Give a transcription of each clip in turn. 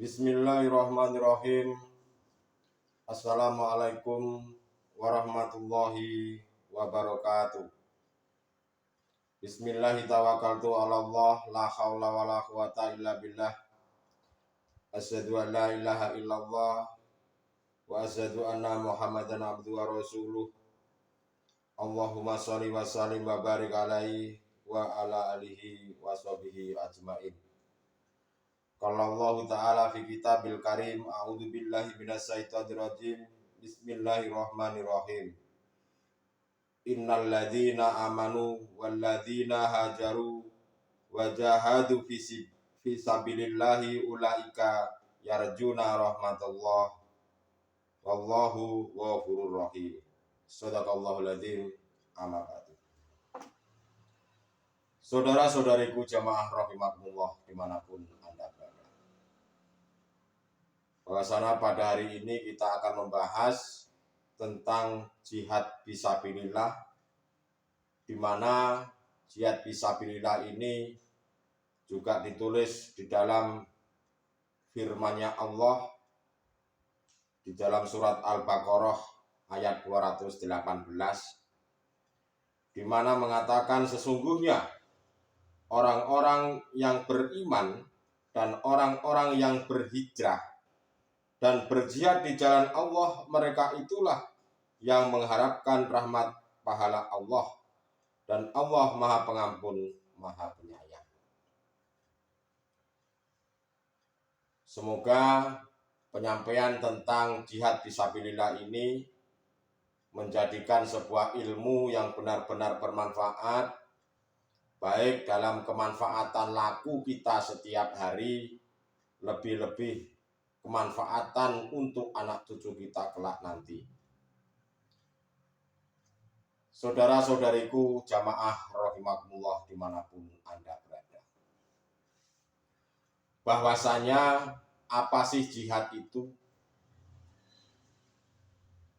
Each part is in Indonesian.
Bismillahirrahmanirrahim. Assalamualaikum warahmatullahi wabarakatuh. Bismillahi tawakkaltu ala Allah, la haula wala quwata illa billah. Asyhadu an la ilaha illallah wa asyhadu anna Muhammadan abduhu wa rasuluh. Allahumma sholli wa sallim wa barik alaihi wa ala alihi wa sahbihi ajmain. Qala Allah Ta'ala fi kitabil karim, a'udzu billahi minasyaitonir rajim. Bismillahirrahmanirrahim. Innal ladzina amanu wal ladzina hajaru wa jahadu fi sabilillahi ulaika yarjuna rahmatullah wallahu ghafurur rahim. Shadaqallahul adzim. Amma ba'du. Saudara-saudariku jamaah rahimakumullah dimanapun Anda berada. Bahwasanya pada hari ini kita akan membahas tentang jihad fisabilillah, di mana jihad fisabilillah ini juga ditulis di dalam firman-Nya Allah di dalam surat Al-Baqarah ayat 218, di mana mengatakan sesungguhnya orang-orang yang beriman dan orang-orang yang berhijrah dan berjihad di jalan Allah, mereka itulah yang mengharapkan rahmat pahala Allah, dan Allah Maha Pengampun, Maha Penyayang. Semoga penyampaian tentang jihad fisabilillah ini menjadikan sebuah ilmu yang benar-benar bermanfaat, baik dalam kemanfaatan laku kita setiap hari, lebih-lebih kemanfaatan untuk anak cucu kita kelak nanti. Saudara-saudariku jamaah rahimakumullah dimanapun Anda berada. Bahwasanya apa sih jihad itu?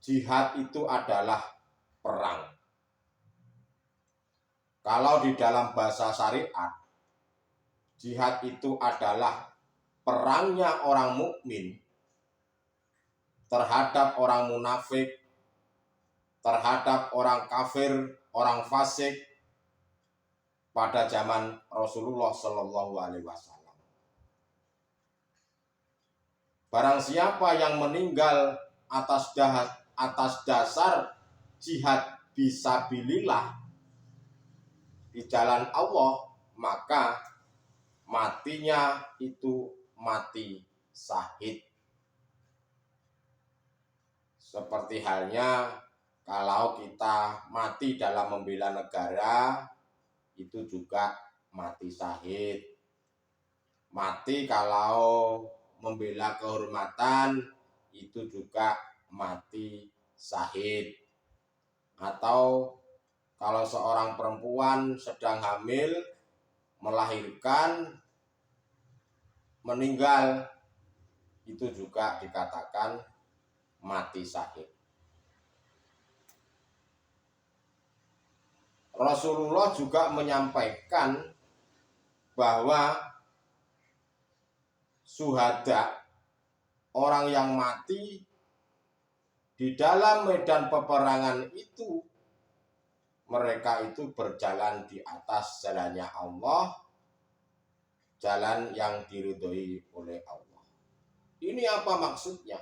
Jihad itu adalah perang. Kalau di dalam bahasa syariat, jihad itu adalah perangnya orang mukmin terhadap orang munafik, terhadap orang kafir, orang fasik pada zaman Rasulullah Shallallahu Alaihi Wasallam. Barang siapa yang meninggal atas dasar jihad fisabilillah di jalan Allah, maka matinya itu mati syahid. Seperti halnya kalau kita mati dalam membela negara, itu juga mati syahid. Mati kalau membela kehormatan, itu juga mati syahid. Atau kalau seorang perempuan sedang hamil, melahirkan, meninggal, itu juga dikatakan mati syahid. Rasulullah juga menyampaikan bahwa syuhada, orang yang mati di dalam medan peperangan itu, mereka itu berjalan di atas jalannya Allah, jalan yang diridhoi oleh Allah. Ini apa maksudnya?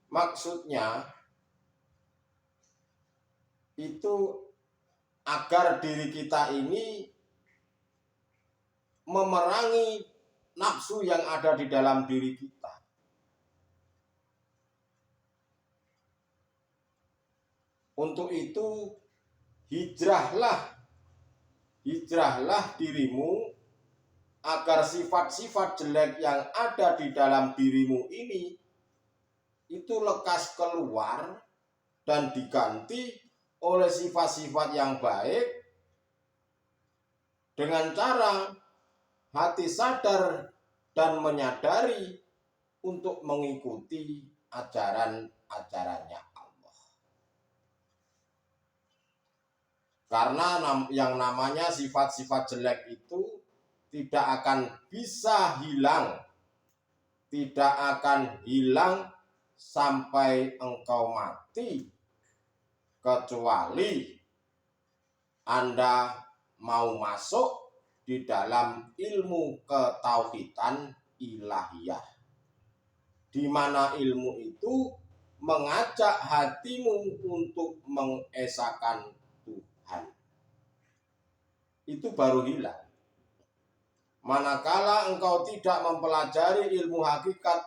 Maksudnya itu agar diri kita ini memerangi nafsu yang ada di dalam diri kita. Untuk itu hijrahlah dirimu agar sifat-sifat jelek yang ada di dalam dirimu ini itu lekas keluar dan diganti oleh sifat-sifat yang baik dengan cara hati sadar dan menyadari untuk mengikuti ajaran-ajarannya Allah. Karena yang namanya sifat-sifat jelek itu tidak akan bisa hilang, tidak akan hilang sampai engkau mati, kecuali Anda mau masuk di dalam ilmu ketauhidan ilahiyah, di mana ilmu itu mengajak hatimu untuk mengesahkan Tuhan. Itu baru hilang. Manakala engkau tidak mempelajari ilmu hakikat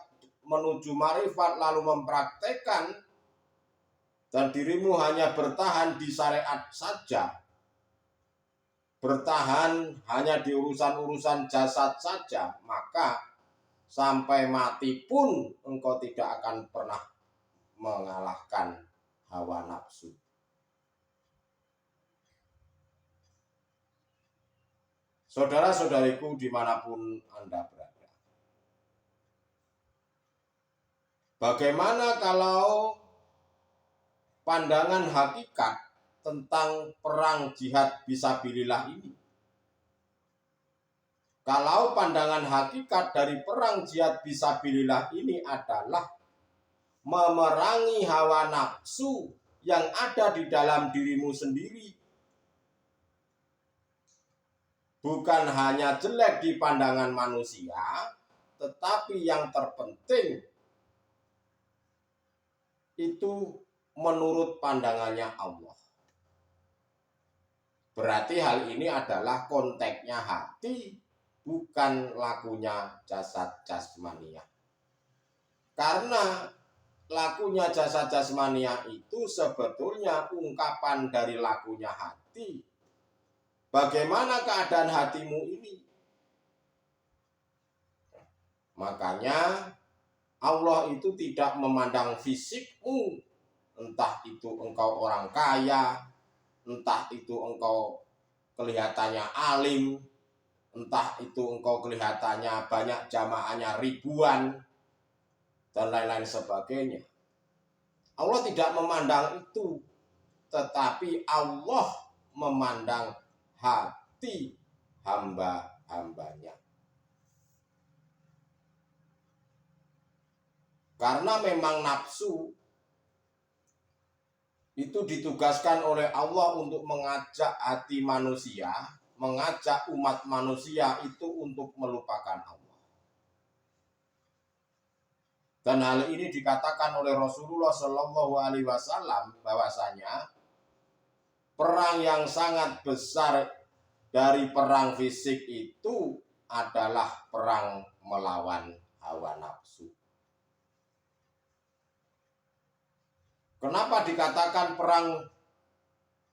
menuju marifat lalu mempraktekkan, dan dirimu hanya bertahan di syariat saja, bertahan hanya di urusan-urusan jasad saja, maka sampai mati pun engkau tidak akan pernah mengalahkan hawa nafsu. Saudara-saudariku dimanapun Anda berada, bagaimana kalau pandangan hakikat tentang perang jihad fisabilillah ini? Kalau pandangan hakikat dari perang jihad fisabilillah ini adalah memerangi hawa nafsu yang ada di dalam dirimu sendiri, bukan hanya jelek di pandangan manusia, tetapi yang terpenting itu menurut pandangannya Allah. Berarti hal ini adalah konteksnya hati, bukan lakunya jasad jasmania. Karena lakunya jasad jasmania itu sebetulnya ungkapan dari lakunya hati. Bagaimana keadaan hatimu ini? Makanya Allah itu tidak memandang fisikmu, entah itu engkau orang kaya, entah itu engkau kelihatannya alim, entah itu engkau kelihatannya banyak jamaahnya ribuan, dan lain-lain sebagainya. Allah tidak memandang itu, tetapi Allah memandang hati hamba-hambanya. Karena memang nafsu itu ditugaskan oleh Allah untuk mengajak hati manusia, mengajak umat manusia itu untuk melupakan Allah. Dan hal ini dikatakan oleh Rasulullah Shallallahu Alaihi Wasallam bahwasanya perang yang sangat besar dari perang fisik itu adalah perang melawan hawa nafsu. Kenapa dikatakan perang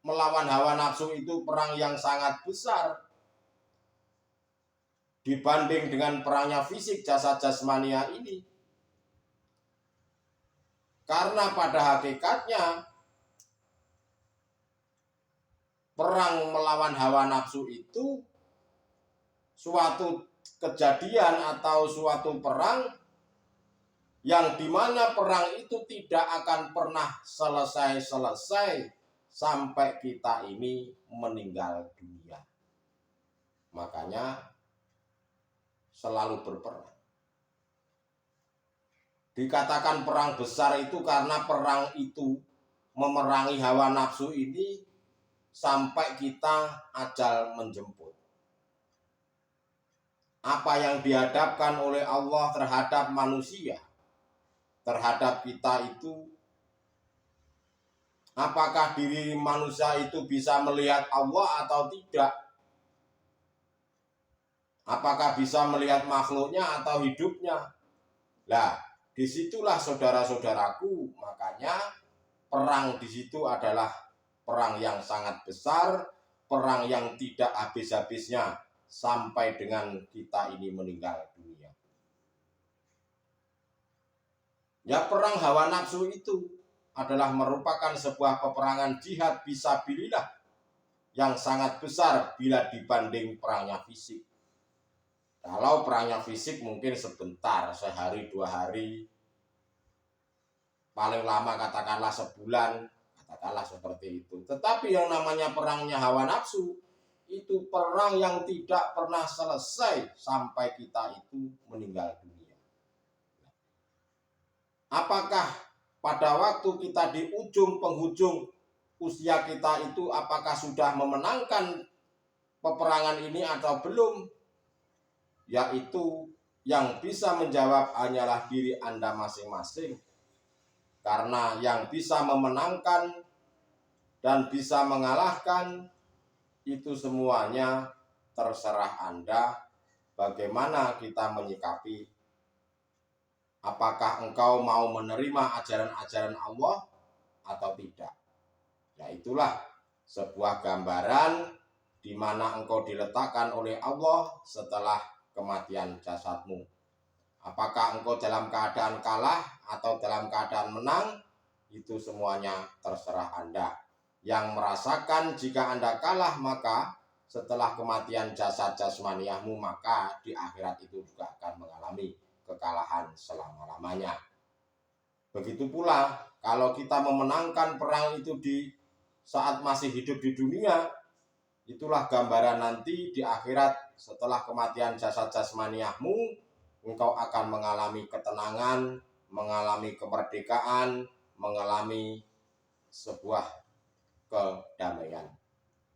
melawan hawa nafsu itu perang yang sangat besar dibanding dengan perangnya fisik jasad jasmania ini? Karena pada hakikatnya perang melawan hawa nafsu itu suatu kejadian atau suatu perang yang dimana perang itu tidak akan pernah selesai sampai kita ini meninggal dunia. Makanya selalu berperang. Dikatakan perang besar itu karena perang itu memerangi hawa nafsu ini sampai kita ajal menjemput. Apa yang dihadapkan oleh Allah terhadap manusia, terhadap kita itu, apakah diri manusia itu bisa melihat Allah atau tidak? Apakah bisa melihat makhluknya atau hidupnya? Nah, disitulah saudara-saudaraku, makanya perang di situ adalah perang yang sangat besar, perang yang tidak habis-habisnya sampai dengan kita ini meninggal dunia. Ya, perang hawa nafsu itu adalah merupakan sebuah peperangan jihad fisabilillah yang sangat besar bila dibanding perangnya fisik. Kalau perangnya fisik mungkin sebentar, sehari dua hari, paling lama katakanlah sebulan, katakanlah seperti itu. Tetapi yang namanya perangnya hawa nafsu itu perang yang tidak pernah selesai sampai kita itu meninggal dunia. Apakah pada waktu kita di ujung penghujung usia kita itu apakah sudah memenangkan peperangan ini atau belum? Yaitu yang bisa menjawab hanyalah diri Anda masing-masing. Karena yang bisa memenangkan dan bisa mengalahkan itu semuanya terserah Anda bagaimana kita menyikapi. Apakah engkau mau menerima ajaran-ajaran Allah atau tidak? Ya itulah sebuah gambaran di mana engkau diletakkan oleh Allah setelah kematian jasadmu. Apakah engkau dalam keadaan kalah atau dalam keadaan menang? Itu semuanya terserah Anda. Yang merasakan jika Anda kalah, maka setelah kematian jasad jasmaniahmu, maka di akhirat itu juga akan mengalami kekalahan selama-lamanya. Begitu pula kalau kita memenangkan perang itu di saat masih hidup di dunia, itulah gambaran nanti di akhirat setelah kematian jasad jasmaniahmu, engkau akan mengalami ketenangan, mengalami kemerdekaan, mengalami sebuah kedamaian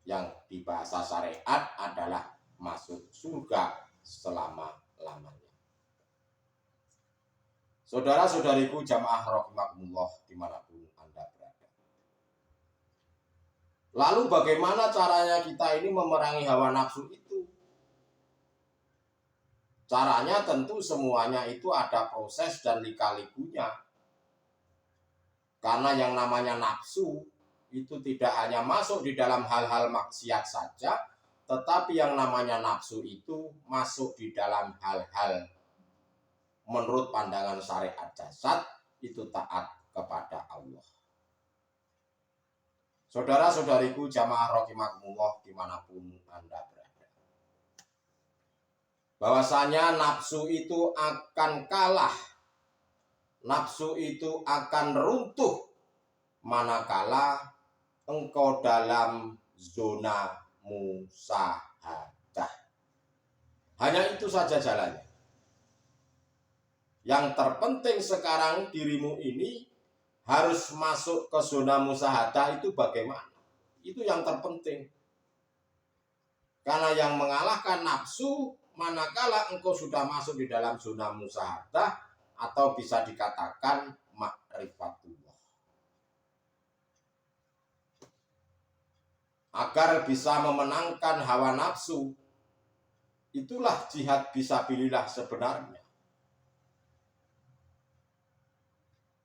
yang di bahasa syariat adalah masuk surga selama-lamanya. Saudara-saudariku jamaah rahimakumullah dimanapun Anda berada. Lalu bagaimana caranya kita ini memerangi hawa nafsu itu? Caranya tentu semuanya itu ada proses dan lika-likunya. Karena yang namanya nafsu itu tidak hanya masuk di dalam hal-hal maksiat saja, tetapi yang namanya nafsu itu masuk di dalam hal-hal menurut pandangan syariat jasad itu taat kepada Allah. Saudara-saudariku jamaah rahimakumullah dimanapun Anda berada. Bahwasanya nafsu itu akan kalah. Nafsu itu akan runtuh manakala engkau dalam zona musyahadah. Hanya itu saja jalannya. Yang terpenting sekarang dirimu ini harus masuk ke zona musyahadah itu bagaimana? Itu yang terpenting. Karena yang mengalahkan nafsu manakala engkau sudah masuk di dalam zona musyahadah atau bisa dikatakan ma'rifatullah. Agar bisa memenangkan hawa nafsu, itulah jihad fisabilillah sebenarnya.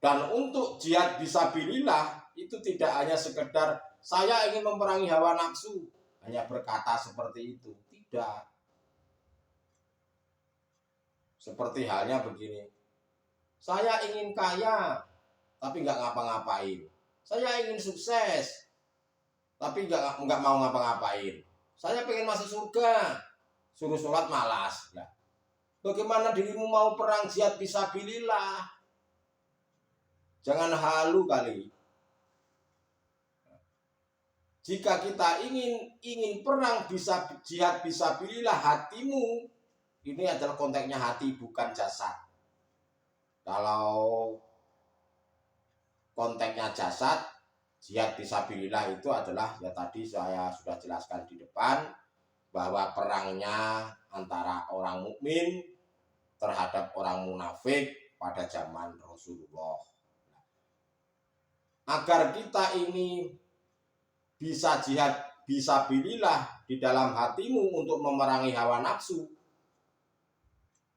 Dan untuk jihad fisabilillah itu tidak hanya sekedar saya ingin memerangi hawa nafsu, hanya berkata seperti itu. Tidak. Seperti halnya begini. Saya ingin kaya, tapi nggak ngapa-ngapain. Saya ingin sukses, tapi nggak mau ngapa-ngapain. Saya pengen masuk surga, suruh sholat malas. Nah, bagaimana dirimu mau perang jihad fisabilillah? Jangan halu kali. Jika kita ingin perang bisa jihad fisabilillah, hatimu ini adalah konteksnya hati bukan jasad. Kalau konteksnya jasad, jihad fisabilillah itu adalah ya tadi saya sudah jelaskan di depan bahwa perangnya antara orang mukmin terhadap orang munafik pada zaman Rasulullah. Agar kita ini bisa jihad fisabilillah di dalam hatimu untuk memerangi hawa nafsu,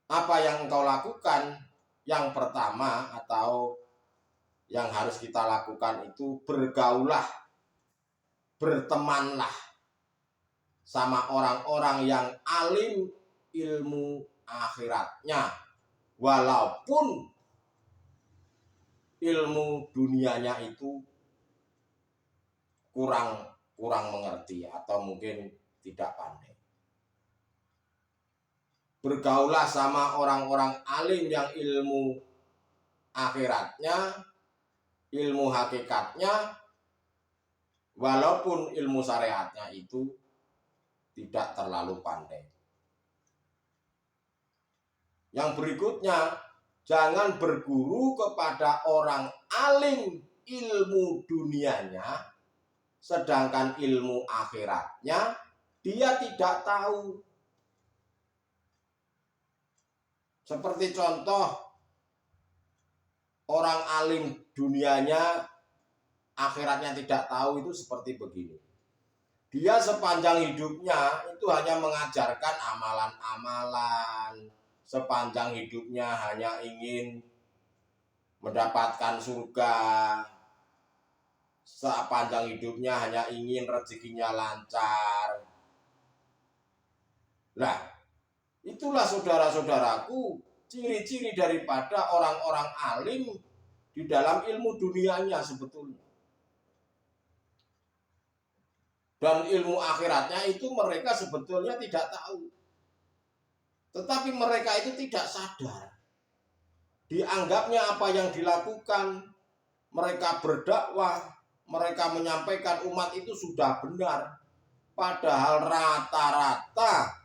apa yang engkau lakukan? Yang pertama atau yang harus kita lakukan itu bergaulah, bertemanlah sama orang-orang yang alim ilmu akhiratnya, walaupun ilmu dunianya itu kurang mengerti atau mungkin tidak pandai. Bergaulah sama orang-orang alim yang ilmu akhiratnya, ilmu hakikatnya, walaupun ilmu syariatnya itu tidak terlalu pandai. Yang berikutnya, jangan berguru kepada orang alim ilmu dunianya, sedangkan ilmu akhiratnya dia tidak tahu. Seperti contoh, orang alim dunianya, akhiratnya tidak tahu, itu seperti begini. Dia sepanjang hidupnya itu hanya mengajarkan amalan-amalan. Sepanjang hidupnya hanya ingin mendapatkan surga. Sepanjang hidupnya hanya ingin rezekinya lancar. Nah, itulah saudara-saudaraku ciri-ciri daripada orang-orang alim di dalam ilmu dunianya sebetulnya. Dan ilmu akhiratnya itu mereka sebetulnya tidak tahu. Tetapi mereka itu tidak sadar. Dianggapnya apa yang dilakukan, mereka berdakwah, mereka menyampaikan umat itu sudah benar. Padahal rata-rata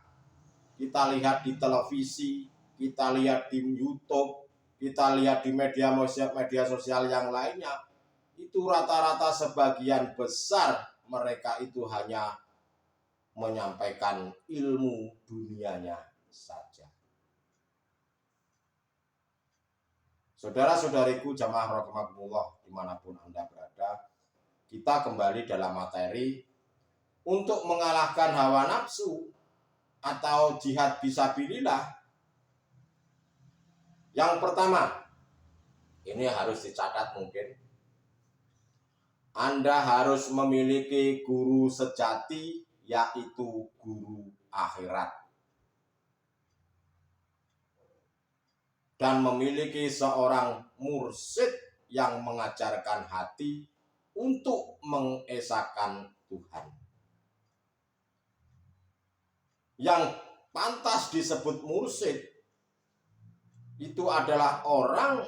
kita lihat di televisi, kita lihat di YouTube, kita lihat di media sosial yang lainnya, itu rata-rata sebagian besar mereka itu hanya menyampaikan ilmu dunianya saja. Saudara-saudariku jamaah rahimakumullah dimanapun Anda berada, kita kembali dalam materi untuk mengalahkan hawa nafsu atau jihad fisabilillah. Yang pertama, ini harus dicatat mungkin, Anda harus memiliki guru sejati, yaitu guru akhirat. Dan memiliki seorang mursyid yang mengajarkan hati untuk mengesahkan Tuhan. Yang pantas disebut mursyid itu adalah orang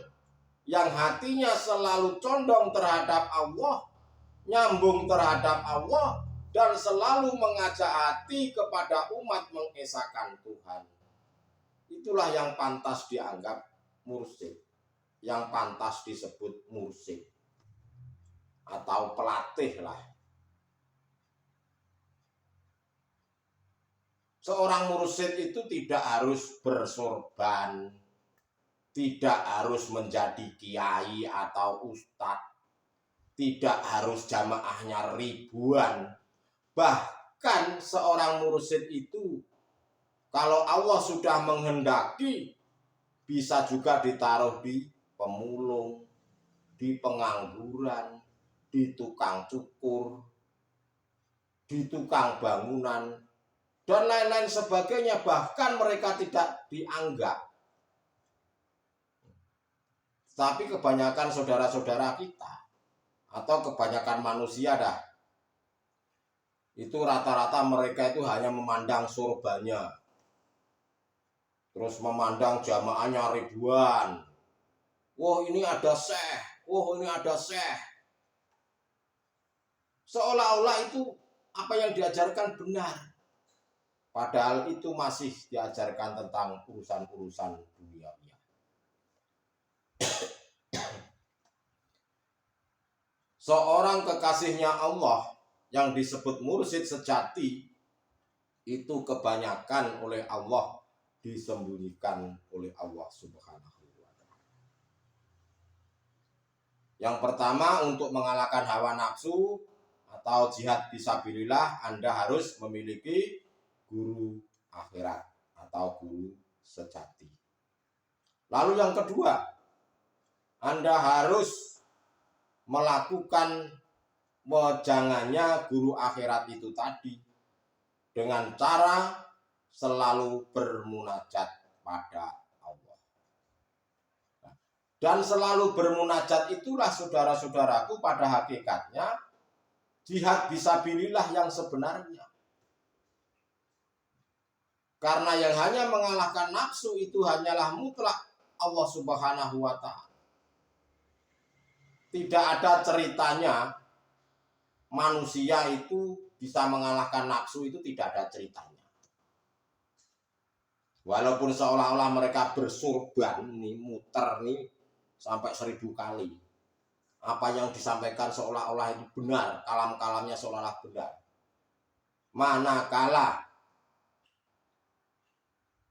yang hatinya selalu condong terhadap Allah, nyambung terhadap Allah, dan selalu mengajak hati kepada umat mengesahkan Tuhan. Itulah yang pantas dianggap mursyid, yang pantas disebut mursyid atau pelatih lah. Seorang mursyid itu tidak harus bersorban, tidak harus menjadi kiai atau ustadz, tidak harus jamaahnya ribuan. Bahkan seorang mursyid itu, kalau Allah sudah menghendaki, bisa juga ditaruh di pemulung, di pengangguran, di tukang cukur, di tukang bangunan, dan lain-lain sebagainya. Bahkan mereka tidak dianggap. Tapi kebanyakan saudara-saudara kita, atau kebanyakan manusia dah, itu rata-rata mereka itu hanya memandang sorbannya, terus memandang jamaahnya ribuan. Wah, ini ada syekh, wah ini ada syekh. Seolah-olah itu apa yang diajarkan benar. Padahal itu masih diajarkan tentang urusan-urusan duniawi. Seorang kekasihnya Allah yang disebut mursyid sejati itu kebanyakan oleh Allah disembunyikan oleh Allah Subhanahu wa Ta'ala. Yang pertama, untuk mengalahkan hawa nafsu atau jihad fisabilillah, Anda harus memiliki guru akhirat atau guru sejati. Lalu yang kedua, Anda harus melakukan wejangannya guru akhirat itu tadi dengan cara selalu bermunajat pada Allah. Dan selalu bermunajat itulah saudara-saudaraku pada hakikatnya jihad fisabilillah yang sebenarnya. Karena yang hanya mengalahkan nafsu itu hanyalah mutlak Allah Subhanahu wa Ta'ala. Tidak ada ceritanya manusia itu bisa mengalahkan nafsu itu tidak ada ceritanya. Walaupun seolah-olah mereka bersorban nih, muter nih sampai 1000 kali. Apa yang disampaikan seolah-olah itu benar, kalam-kalamnya seolah-olah benar. Manakala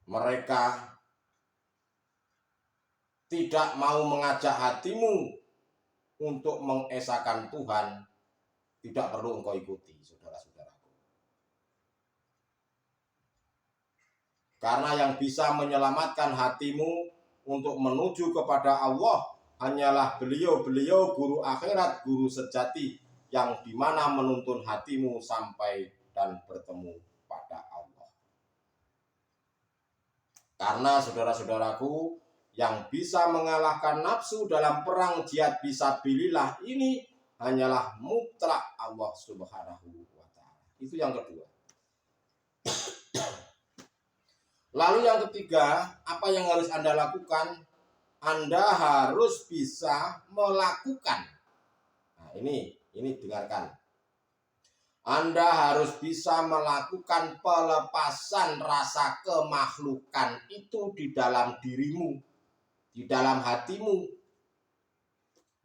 mereka tidak mau mengajak hatimu untuk mengesahkan Tuhan, tidak perlu engkau ikuti, saudara-saudaraku. Karena yang bisa menyelamatkan hatimu untuk menuju kepada Allah hanyalah beliau-beliau guru akhirat, guru sejati yang dimana menuntun hatimu sampai dan bertemu pada Allah. Karena saudara-saudaraku, yang bisa mengalahkan nafsu dalam perang jihad fisabilillah ini hanyalah mutlak Allah Subhanahu wa Ta'ala. Itu yang kedua. Lalu yang ketiga, apa yang harus Anda lakukan? Anda harus bisa melakukan. Nah, ini dengarkan. Anda harus bisa melakukan pelepasan rasa kemakhlukan itu di dalam dirimu, di dalam hatimu.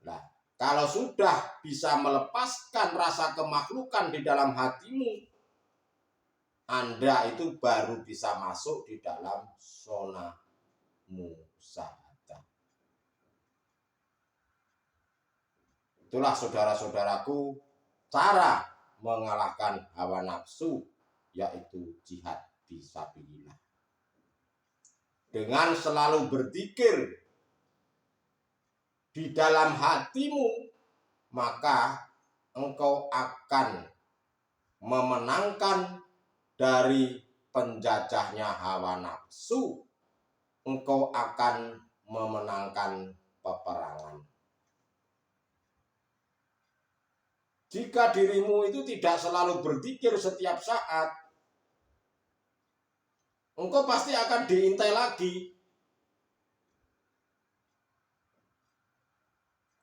Nah, kalau sudah bisa melepaskan rasa kemakhlukan di dalam hatimu, Anda itu baru bisa masuk di dalam zona musyahadah. Itulah saudara-saudaraku cara mengalahkan hawa nafsu, yaitu jihad fisabilillah. Dengan selalu berzikir di dalam hatimu, maka engkau akan memenangkan dari penjajahnya hawa nafsu. Engkau akan memenangkan peperangan. Jika dirimu itu tidak selalu berzikir setiap saat, engkau pasti akan diintai lagi.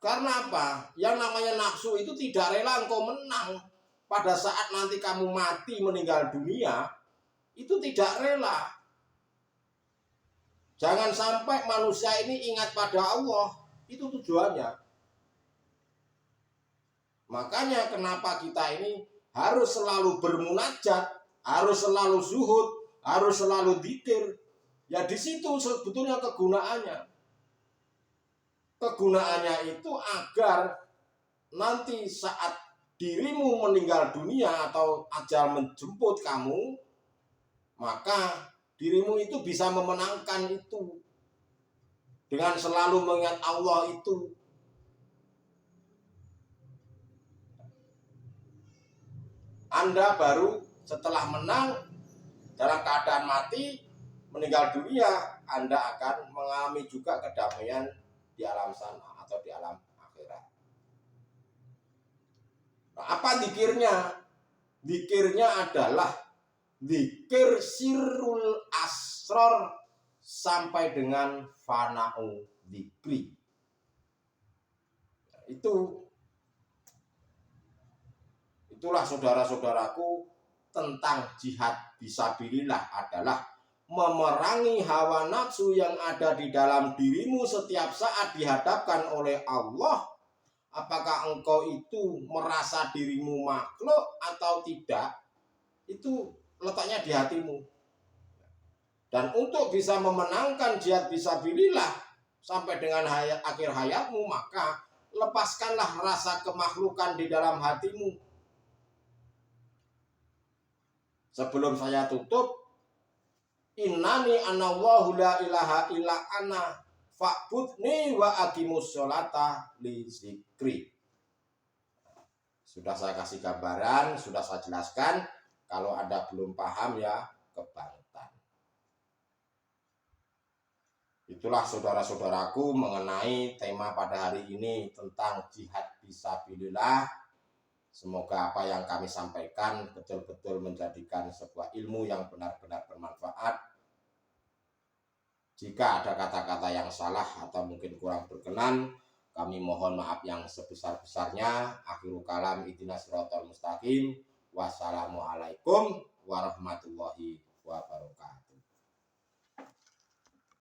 Karena apa? Yang namanya nafsu itu tidak rela engkau menang. Pada saat nanti kamu mati meninggal dunia, itu tidak rela. Jangan sampai manusia ini ingat pada Allah. Itu tujuannya. Makanya kenapa kita ini harus selalu bermunajat, harus selalu zuhud, harus selalu dzikir. Ya di situ sebetulnya kegunaannya. Kegunaannya itu agar nanti saat dirimu meninggal dunia atau ajal menjemput kamu, maka dirimu itu bisa memenangkan itu dengan selalu mengingat Allah itu. Anda baru setelah menang dalam keadaan mati, meninggal dunia, Anda akan mengalami juga kedamaian di alam sana atau di alam akhirat. Nah, apa dzikirnya? Dzikirnya adalah dzikir sirrul asror sampai dengan fana'u dzikri. Itulah saudara-saudaraku tentang jihad fisabilillah adalah memerangi hawa nafsu yang ada di dalam dirimu setiap saat dihadapkan oleh Allah. Apakah engkau itu merasa dirimu makhluk atau tidak? Itu letaknya di hatimu. Dan untuk bisa memenangkan jihad fisabilillah sampai dengan akhir hayatmu, maka lepaskanlah rasa kemakhlukan di dalam hatimu. Sebelum saya tutup, innani anallahu la ilaha illa ana fa'budni wa aqimus sholata li zikri. Sudah saya kasih gambaran, sudah saya jelaskan. Kalau Anda belum paham ya kebangetan. Itulah saudara-saudaraku mengenai tema pada hari ini tentang jihad fisabilillah. Semoga apa yang kami sampaikan betul-betul menjadikan sebuah ilmu yang benar-benar bermanfaat. Jika ada kata-kata yang salah atau mungkin kurang berkenan, kami mohon maaf yang sebesar-besarnya. Akhirul kalam ihdinas siratal mustaqim. Wassalamualaikum warahmatullahi wabarakatuh.